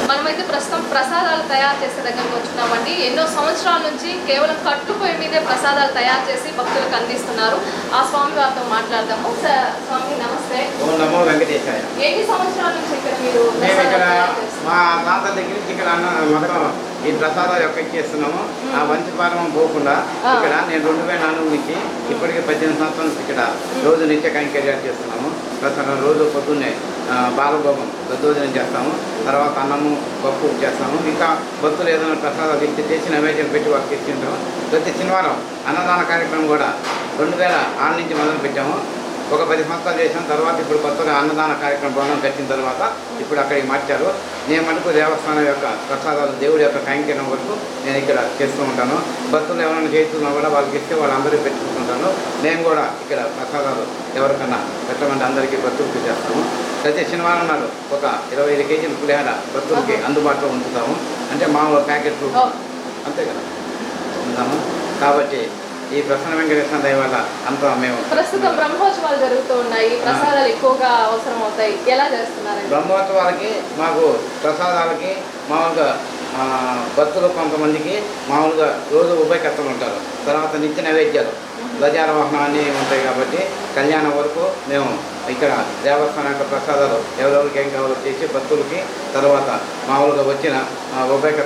మనమైతే ప్రస్తుతం ప్రసాదాలు తయారు చేసే దగ్గరకు వచ్చినామండి. ఎన్నో సంవత్సరాల నుంచి కేవలం కట్టుపోయి మీదే ప్రసాదాలు తయారు చేసి భక్తులకు అందిస్తున్నారు. ఆ స్వామి వారితో మాట్లాడదాము. స్వామి నమస్తే. ఓం నమో వెంకటేశాయ. ఎన్ని సంవత్సరాల నుంచి ఇక్కడ మీరు మా తాత దగ్గర నుంచి ఇక్కడ మొత్తం ఈ ప్రసాదాలు యొక్క చేస్తున్నాము. ఆ వంశపారం పోకుండా ఇక్కడ నేను 2004 నుంచి ఇప్పటికి 18 సంవత్సరాల నుంచి ఇక్కడ రోజు నిత్య కైంకర్యాలు చేస్తున్నాము. ప్రసాదం రోజు పొద్దున్నే బాలభోగం దద్దోజనం చేస్తాము. తర్వాత అన్నము పప్పు చేస్తాము. ఇంకా భక్తులు ఏదైనా ప్రసాదాలు ఇచ్చి చేసి నైవేద్యం పెట్టి వాళ్ళకి ఇచ్చింటాము. ప్రతి శనివారం అన్నదాన కార్యక్రమం కూడా 2006 నుంచి మొదలు పెట్టాము. ఒక 10 సంవత్సరాలు చేసాం. తర్వాత ఇప్పుడు కొత్తగా అన్నదాన కార్యక్రమం భవనం కట్టిన తర్వాత ఇప్పుడు అక్కడికి మార్చారు. నేను మటుకు దేవస్థానం యొక్క ప్రసాదాలు దేవుడి యొక్క కైంకర్యం వరకు నేను ఇక్కడ చేస్తూ ఉంటాను. భక్తులు ఎవరైనా చేస్తున్నా కూడా వాళ్ళకి ఇస్తే వాళ్ళందరికీ పెట్టుకుంటుంటాను. నేను కూడా ఇక్కడ ప్రసాదాలు ఎవరికన్నా పెట్టమంటే అందరికీ భక్తులకి చేస్తాము. ప్రతి శనివారం నాడు ఒక 25 కేజీల పులిహార భక్తులకి అందుబాటులో ఉంచుతాము. అంటే మామూలు ప్యాకెట్లు అంతే కదా ఉందాము. కాబట్టి ఈ ప్రసన్న వెంకటేశ్వర దయ వల్ల అంతా మేము ప్రస్తుతం బ్రహ్మోత్సవాలు జరుగుతూ ఉన్నాయి. ప్రసాదాలు ఎక్కువగా అవసరం అవుతాయి. ఎలా చేస్తున్నారు? బ్రహ్మోత్సవాలకి మాకు ప్రసాదాలకి మామూలుగా భక్తులు కొంతమందికి మామూలుగా రోజు ఉభయకర్తలు ఉంటారు. తర్వాత నిత్య నైవేద్యాలు ధ్వజారోహణ అన్నీ ఉంటాయి. కాబట్టి కళ్యాణం వరకు మేము ఇక్కడ దేవస్థానం యొక్క ప్రసాదాలు ఎవరెవరికి ఏం కావాలో చేసి భక్తులకి తర్వాత మామూలుగా వచ్చిన ఉభయకర్త